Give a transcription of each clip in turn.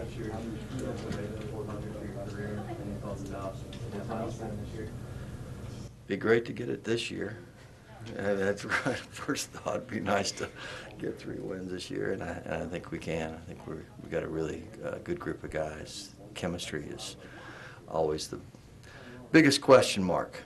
Got your 400 for your career. Any thoughts about that milestone this year? Be great to get it this year. That's right. First thought, it'd be nice to get 3 wins this year, and I think we can. I think we got a really good group of guys. Chemistry is always the biggest question mark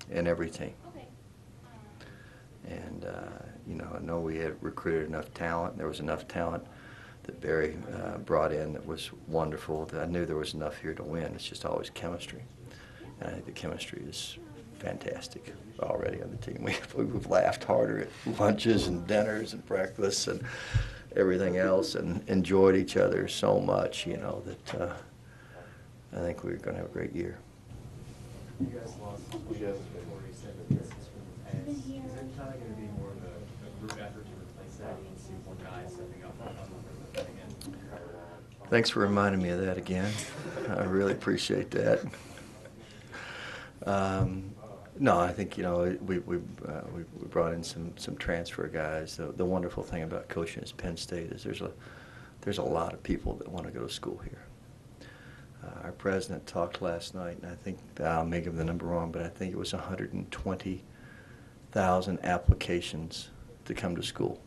in every team. And you know, I know we had recruited enough talent. There was enough talent that Barry brought in that was wonderful. That I knew there was enough here to win. It's just always chemistry, and I think the chemistry is fantastic already on the team. We've laughed harder at lunches and dinners and breakfasts and everything else, and enjoyed each other so much. You know that I think we're going to have a great year. You guys lost 47 misses from the past. Is it kind of going to be more of a group effort to replace that and see more guys stepping up on the again? Thanks for reminding me of that again. I really appreciate that. No, I think, you know, we brought in some transfer guys. The wonderful thing about coaching at Penn State is there's a lot of people that want to go to school here. Our president talked last night, and I think I'll make him the number wrong, but I think it was 120,000 applications to come to school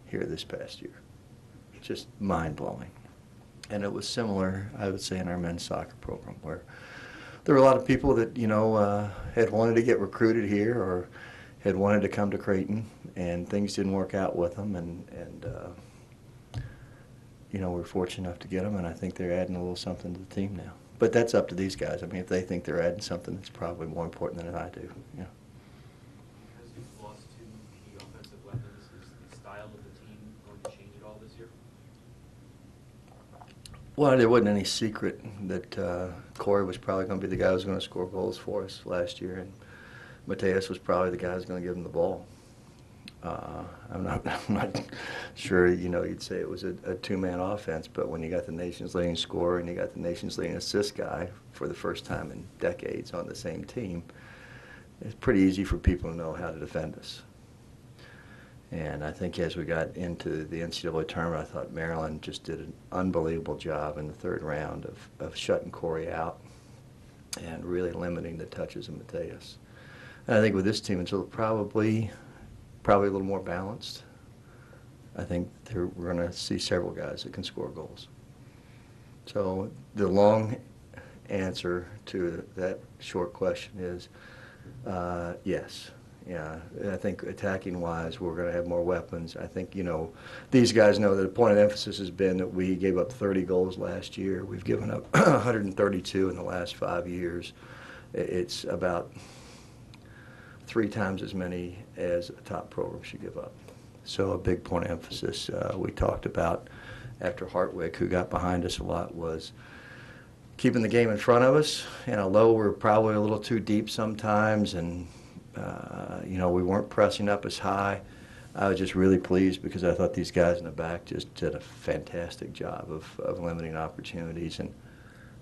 here this past year. Just mind-blowing. And it was similar, I would say, in our men's soccer program, where there were a lot of people that, you know, had wanted to get recruited here or had wanted to come to Creighton, and things didn't work out with them, and you know, we're fortunate enough to get them, and I think they're adding a little something to the team now. But that's up to these guys. I mean, if they think they're adding something, it's probably more important than I do. Yeah. Because you've lost 2 key offensive weapons, is the style of the team going to change at all this year? Well, there wasn't any secret that Corey was probably going to be the guy who was going to score goals for us last year, and Mateus was probably the guy who was going to give him the ball. I'm not sure, you know, you'd say it was a 2-man offense, but when you got the nation's leading scorer and you got the nation's leading assist guy for the first time in decades on the same team, it's pretty easy for people to know how to defend us. And I think as we got into the NCAA tournament, I thought Maryland just did an unbelievable job in the 3rd round of shutting Corey out and really limiting the touches of Mateus. And I think with this team, it's probably a little more balanced. I think we're going to see several guys that can score goals. So the long answer to that short question is yes. Yeah, I think attacking-wise, we're going to have more weapons. I think, you know, these guys know that the point of emphasis has been that we gave up 30 goals last year. We've given up 132 in the last 5 years. It's about 3 times as many as a top program should give up. So a big point of emphasis we talked about after Hartwick, who got behind us a lot, was keeping the game in front of us. And although we're probably a little too deep sometimes and you know, we weren't pressing up as high, I was just really pleased because I thought these guys in the back just did a fantastic job of limiting opportunities. And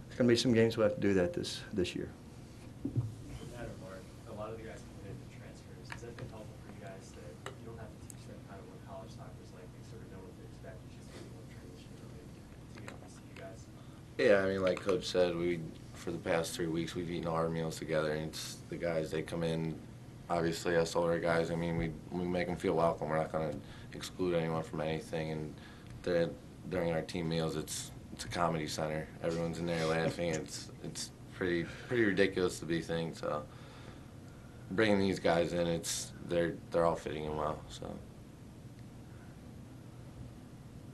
there's going to be some games we'll have to do that this year. A lot of the guys coming in for transfers. Has that been helpful for you guys that you don't have to teach them kind of what college soccer is like? They sort of know what to expect. It's just maybe more transition to get to see you guys. Yeah, I mean, like Coach said, for the past 3 weeks we've eaten our meals together, and it's the guys, they come in. Obviously, us older guys, I mean, we make them feel welcome. We're not going to exclude anyone from anything. And during our team meals, it's a comedy center. Everyone's in there laughing. It's pretty ridiculous to be things. So bringing these guys in, they're all fitting in well. So.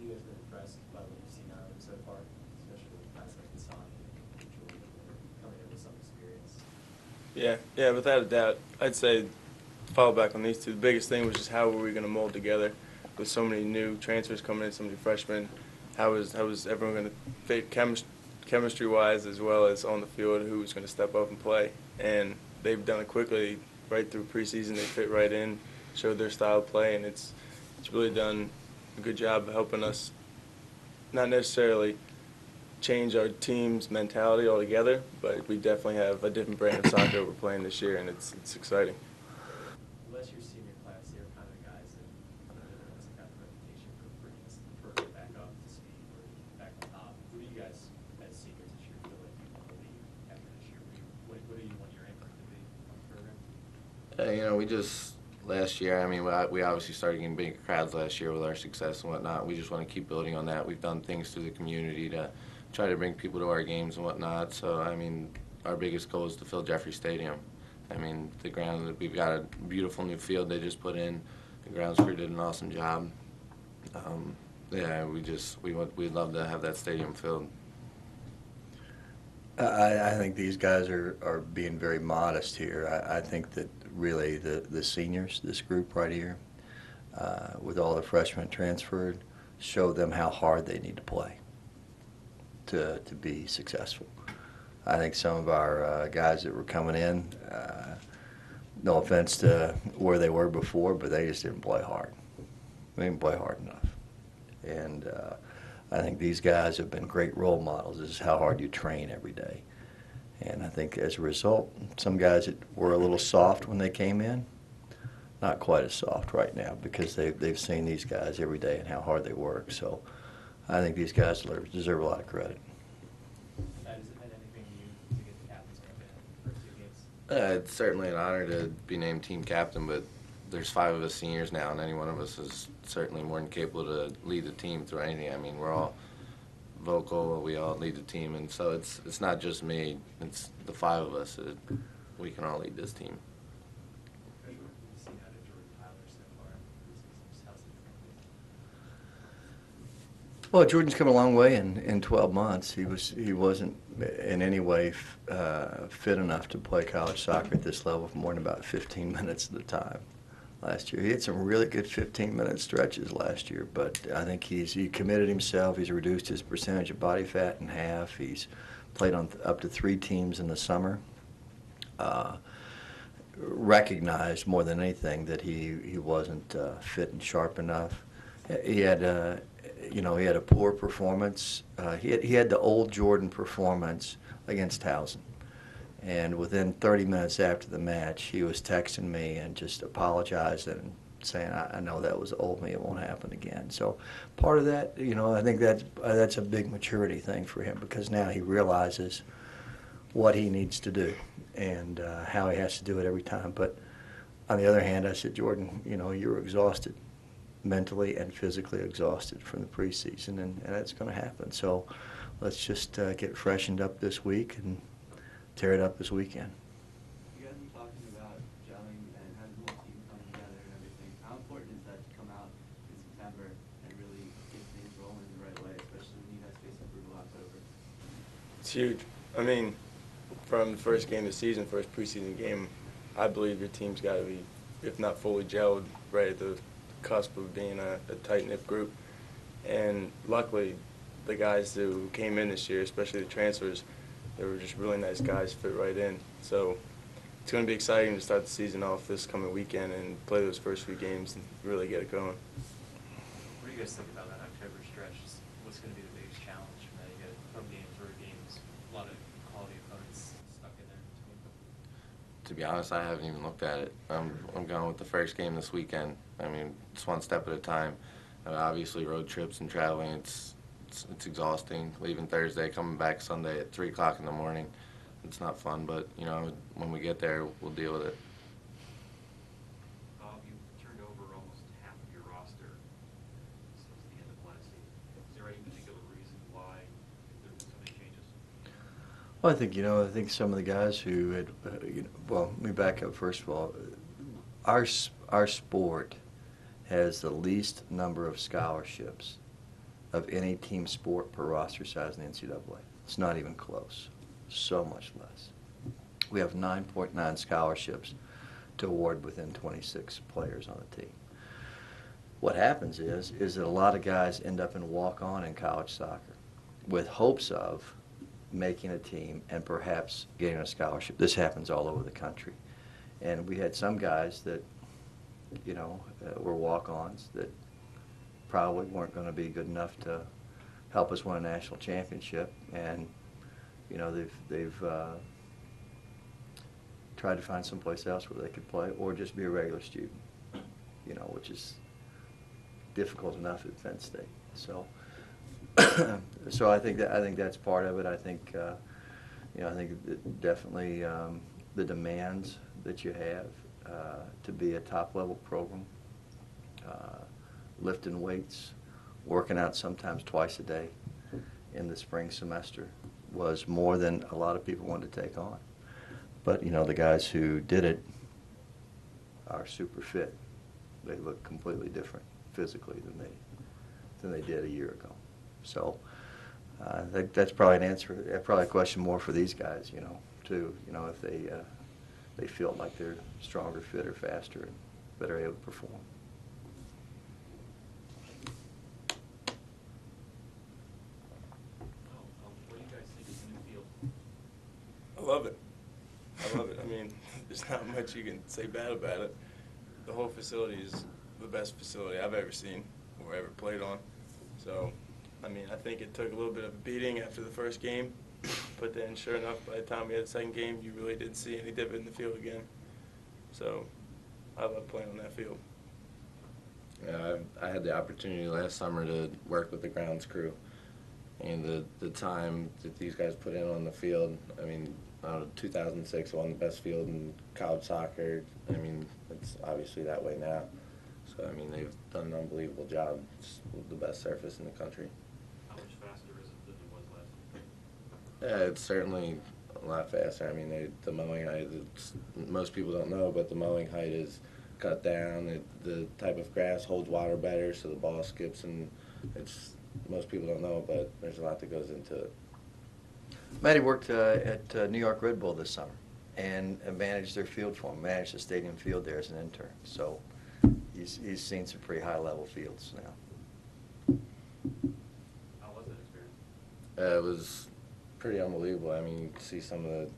You guys been impressed by what you've seen out of them so far, especially with guys like Hassan and Julie coming in with some experience? Yeah, without a doubt. I'd say, follow back on these two, the biggest thing was just how were we going to mold together with so many new transfers coming in, so many freshmen. How was everyone going to fit chemistry-wise as well as on the field, who was going to step up and play? And they've done it quickly right through preseason. They fit right in, showed their style of play, and it's really done a good job of helping us not necessarily change our team's mentality altogether, but we definitely have a different brand of soccer we're playing this year, and it's exciting. Unless your senior class, they're kind of guys that got the reputation for bringing us the program back up to speed or back on top. guys as seniors this year feel like you want to leave after this year? What do you want your impact to be on the program? You know, we just last year. I mean, we obviously started getting big crowds last year with our success and whatnot. We just want to keep building on that. We've done things through the community to try to bring people to our games and whatnot. So, I mean, our biggest goal is to fill Jeffrey Stadium. I mean, the ground, we've got a beautiful new field they just put in. The grounds crew did an awesome job. Yeah, we'd love to have that stadium filled. I think these guys are being very modest here. I think that really the seniors, this group right here, with all the freshmen transferred, show them how hard they need to play to be successful. I think some of our guys that were coming in, no offense to where they were before, but they just didn't play hard. They didn't play hard enough. And I think these guys have been great role models. This is how hard you train every day. And I think as a result, some guys that were a little soft when they came in, not quite as soft right now because they've seen these guys every day and how hard they work. So I think these guys deserve a lot of credit. Has it meant anything to you to get the captain's cup in the first 2 games? It's certainly an honor to be named team captain, but there's 5 of us seniors now, and any one of us is certainly more than capable to lead the team through anything. I mean, we're all vocal, we all lead the team, and so it's not just me, it's the 5 of us. We can all lead this team. You've seen out of Jordan Tyler so far in preseason. How's it been? Well, Jordan's come a long way in 12 months. He wasn't in any way fit enough to play college soccer at this level for more than about 15 minutes at a time last year. He had some really good 15-minute stretches last year, but I think he committed himself. He's reduced his percentage of body fat in half. He's played on up to 3 teams in the summer. Recognized more than anything that he wasn't fit and sharp enough. He had he had a poor performance. He had the old Jordan performance against Towson. And within 30 minutes after the match, he was texting me and just apologizing and saying, I know that was old me, it won't happen again. So part of that, I think that's a big maturity thing for him because now he realizes what he needs to do and how he has to do it every time. But on the other hand, I said, Jordan, you're exhausted, mentally and physically exhausted from the preseason, and that's going to happen. So let's just get freshened up this week and tear it up this weekend. You guys were talking about gelling and having the whole team come together and everything. How important is that to come out in September and really get things rolling the right way, especially when you guys face a brutal October? It's huge. I mean, from the first game of the season, first preseason game, I believe your team's got to be, if not fully gelled, right at the cusp of being a tight-knit group. And luckily, the guys who came in this year, especially the transfers, they were just really nice guys, fit right in. So it's going to be exciting to start the season off this coming weekend and play those first few games and really get it going. What do you guys think about that October stretch? What's going to be the biggest challenge from that? You got home games, road games, a lot of quality opponents stuck in there in between. To be honest, I haven't even looked at it. I'm going with the first game this weekend. I mean, it's one step at a time. Obviously, road trips and traveling, it's exhausting. Leaving Thursday, coming back Sunday at 3 o'clock in the morning. It's not fun, but, when we get there, we'll deal with it. Bob, you turned over almost half of your roster since the end of last season. Is there any particular reason why there were so many changes? Well, I think some of the guys who had, well, let me back up first of all. Our sport has the least number of scholarships of any team sport per roster size in the NCAA. It's not even close. So much less. We have 9.9 scholarships to award within 26 players on the team. What happens is that a lot of guys end up in walk-on in college soccer with hopes of making a team and perhaps getting a scholarship. This happens all over the country. And we had some guys that, were walk-ons that probably weren't going to be good enough to help us win a national championship, and they've tried to find someplace else where they could play or just be a regular student, which is difficult enough at Penn State. So So I think that's part of it. I think I think that definitely the demands that you have to be a top-level program, lifting weights, working out sometimes twice a day in the spring semester was more than a lot of people wanted to take on. But the guys who did it are super fit. They look completely different physically than they did a year ago. So I think that's probably an answer, probably a question more for these guys, too. If they feel like they're stronger, fitter, faster, and better able to perform. What do you guys think of the new field? I love it. I love it. I mean, there's not much you can say bad about it. The whole facility is the best facility I've ever seen or ever played on. So, I mean, I think it took a little bit of a beating after the first game, but then sure enough, by the time we had the second game, you really didn't see any dip in the field again. So, I love playing on that field. Yeah, I had the opportunity last summer to work with the grounds crew, and the time that these guys put in on the field, I mean, 2006 won the best field in college soccer. I mean, it's obviously that way now. So, I mean, they've done an unbelievable job. It's the best surface in the country. How much faster is it than it was last year? Yeah, it's certainly a lot faster. I mean, the mowing height, most people don't know, but the mowing height is cut down. The type of grass holds water better, so the ball skips, and most people don't know, but there's a lot that goes into it. Matty worked at New York Red Bull this summer and managed their field for them, managed the stadium field there as an intern. So he's seen some pretty high-level fields now. How was that experience? It was pretty unbelievable. I mean, you can see some of the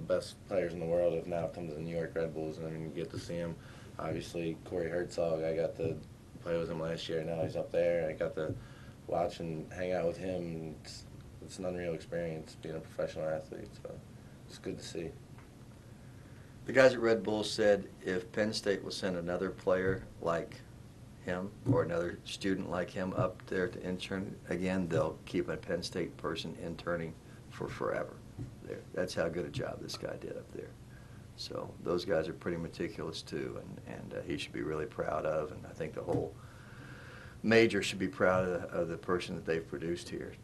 best players in the world have now come to the New York Red Bulls, and I mean, you get to see them. Obviously, Corey Herzog, I got to play with him last year. Now he's up there. I got to watch and hang out with him. It's an unreal experience being a professional athlete, so it's good to see. The guys at Red Bull said if Penn State will send another player like him or another student like him up there to intern again, they'll keep a Penn State person interning for forever. That's how good a job this guy did up there. So those guys are pretty meticulous too, and he should be really proud of, and I think the whole major should be proud of the person that they've produced here.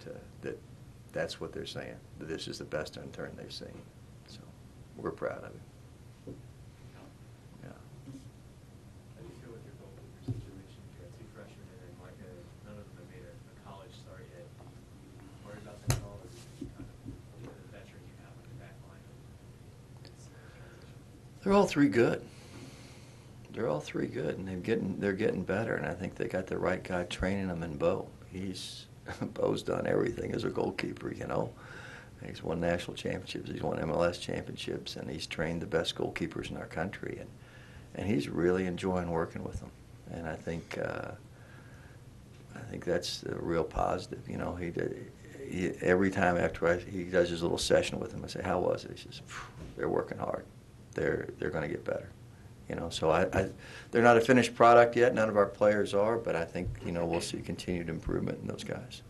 That's what they're saying, that this is the best intern they've seen. So we're proud of him. Yeah. How do you feel with your goalkeeper situation? You got two freshmen in, and none of them have made a college start yet. You worried about that at all, or kind of the veteran you have on your back line? They're all three good. They're all three good, and they're getting better. And I think they got the right guy training them in Bo. Bo's done everything as a goalkeeper. He's won national championships. He's won MLS championships, and he's trained the best goalkeepers in our country. And he's really enjoying working with them. And I think that's a real positive. He every time after he does his little session with him, I say, "How was it?" He says, "They're working hard. They're going to get better." So they're not a finished product yet. None of our players are, but I think we'll see continued improvement in those guys.